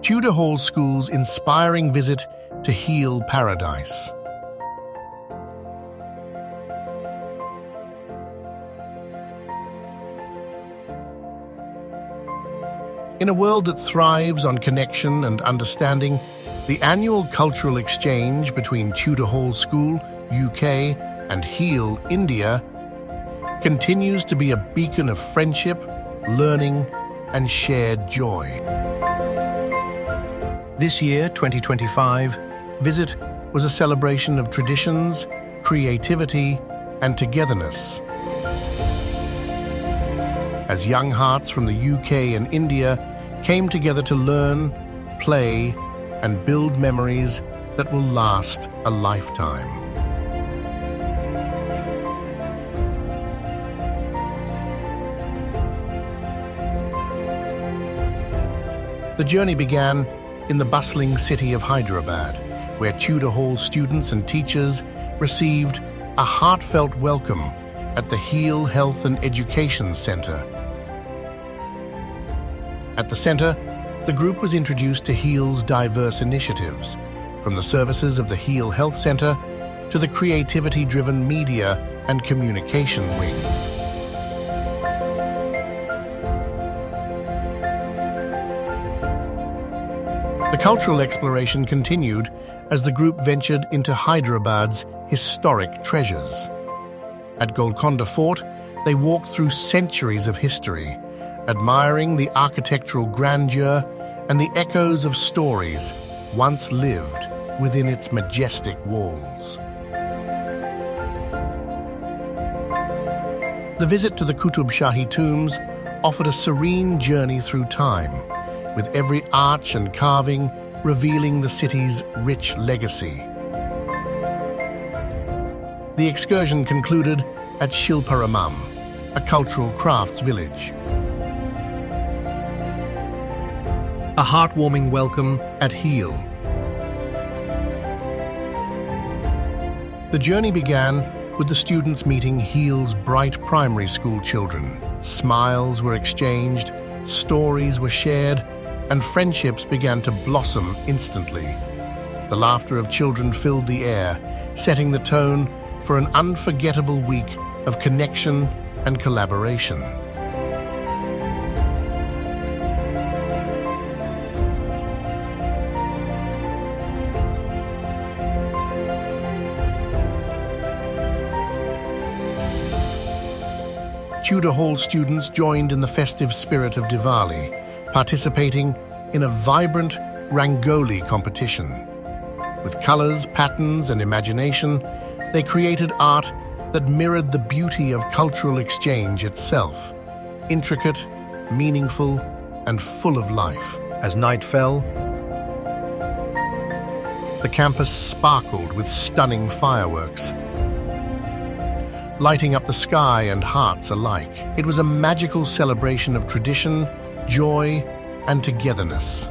Tudor Hall School's inspiring visit to Heal Paradise. In a world that thrives on connection and understanding, the annual cultural exchange between Tudor Hall School, UK, and Heal, India, continues to be a beacon of friendship, learning, and shared joy. This year, 2025, visit was a celebration of traditions, creativity, and togetherness. As young hearts from the UK and India came together to learn, play, and build memories that will last a lifetime. The journey began in the bustling city of Hyderabad, where Tudor Hall students and teachers received a heartfelt welcome at the Heal Health and Education Center. At the center, the group was introduced to Heal's diverse initiatives, from the services of the Heal Health Center to the creativity-driven media and communication wing. The cultural exploration continued as the group ventured into Hyderabad's historic treasures. At Golconda Fort, they walked through centuries of history, admiring the architectural grandeur and the echoes of stories once lived within its majestic walls. The visit to the Qutub Shahi tombs offered a serene journey through time, with every arch and carving revealing the city's rich legacy. The excursion concluded at Shilparamam, a cultural crafts village. A heartwarming welcome at Heal. The journey began with the students meeting Heal's bright primary school children. Smiles were exchanged, stories were shared, and friendships began to blossom instantly. The laughter of children filled the air, setting the tone for an unforgettable week of connection and collaboration. Tudor Hall students joined in the festive spirit of Diwali, participating in a vibrant Rangoli competition. With colors, patterns, and imagination, they created art that mirrored the beauty of cultural exchange itself, intricate, meaningful, and full of life. As night fell, the campus sparkled with stunning fireworks, lighting up the sky and hearts alike. It was a magical celebration of tradition, joy, and togetherness.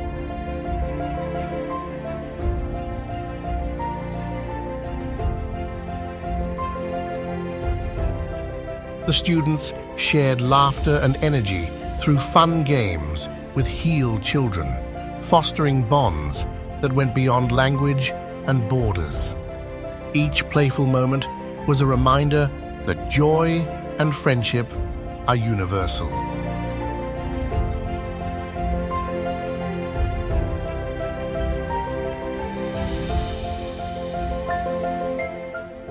The students shared laughter and energy through fun games with Heal children, fostering bonds that went beyond language and borders. Each playful moment was a reminder that joy and friendship are universal.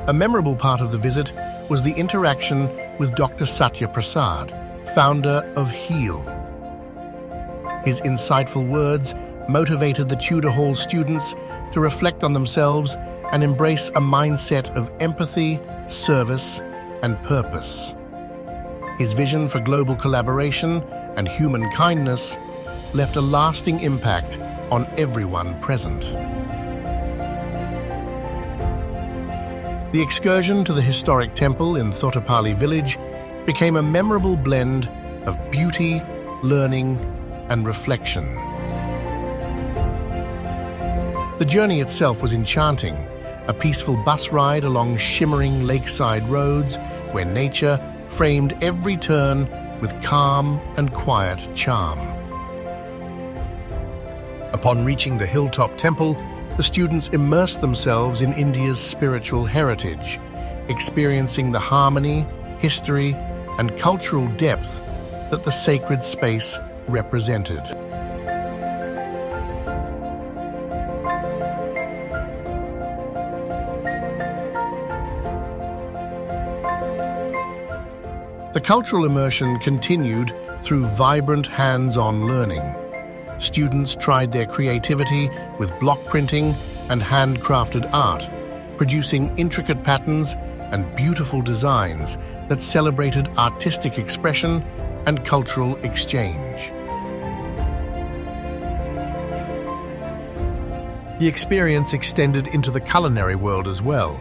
A memorable part of the visit was the interaction with Dr. Satya Prasad, founder of Heal. His insightful words motivated the Tudor Hall students to reflect on themselves and embrace a mindset of empathy, service, and purpose. His vision for global collaboration and human kindness left a lasting impact on everyone present. The excursion to the historic temple in Thotapalli village became a memorable blend of beauty, learning, and reflection. The journey itself was enchanting, a peaceful bus ride along shimmering lakeside roads where nature framed every turn with calm and quiet charm. Upon reaching the hilltop temple, the students immersed themselves in India's spiritual heritage, experiencing the harmony, history, and cultural depth that the sacred space represented. The cultural immersion continued through vibrant hands-on learning. Students tried their creativity with block printing and handcrafted art, producing intricate patterns and beautiful designs that celebrated artistic expression and cultural exchange. The experience extended into the culinary world as well,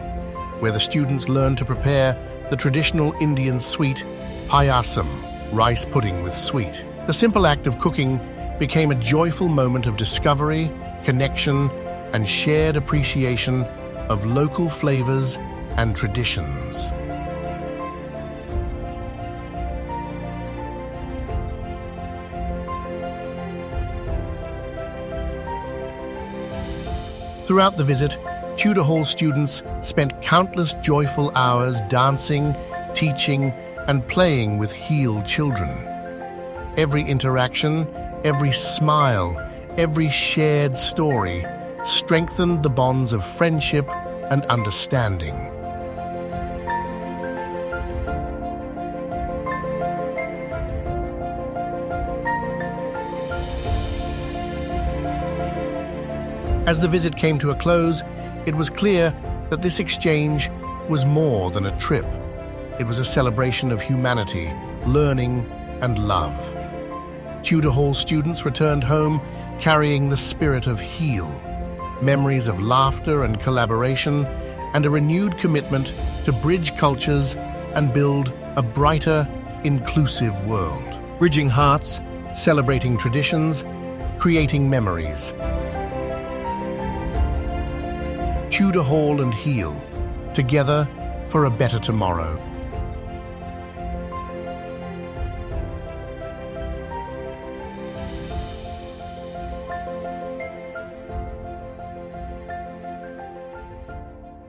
where the students learned to prepare the traditional Indian sweet payasam, rice pudding with sweet. The simple act of cooking became a joyful moment of discovery, connection, and shared appreciation of local flavors and traditions. Throughout the visit, Tudor Hall students spent countless joyful hours dancing, teaching, and playing with Hall children. Every interaction, every smile, every shared story strengthened the bonds of friendship and understanding. As the visit came to a close, it was clear that this exchange was more than a trip. It was a celebration of humanity, learning, and love. Tudor Hall students returned home carrying the spirit of Hall, memories of laughter and collaboration, and a renewed commitment to bridge cultures and build a brighter, inclusive world. Bridging hearts, celebrating traditions, creating memories. Tudor Hall and Hall, together for a better tomorrow.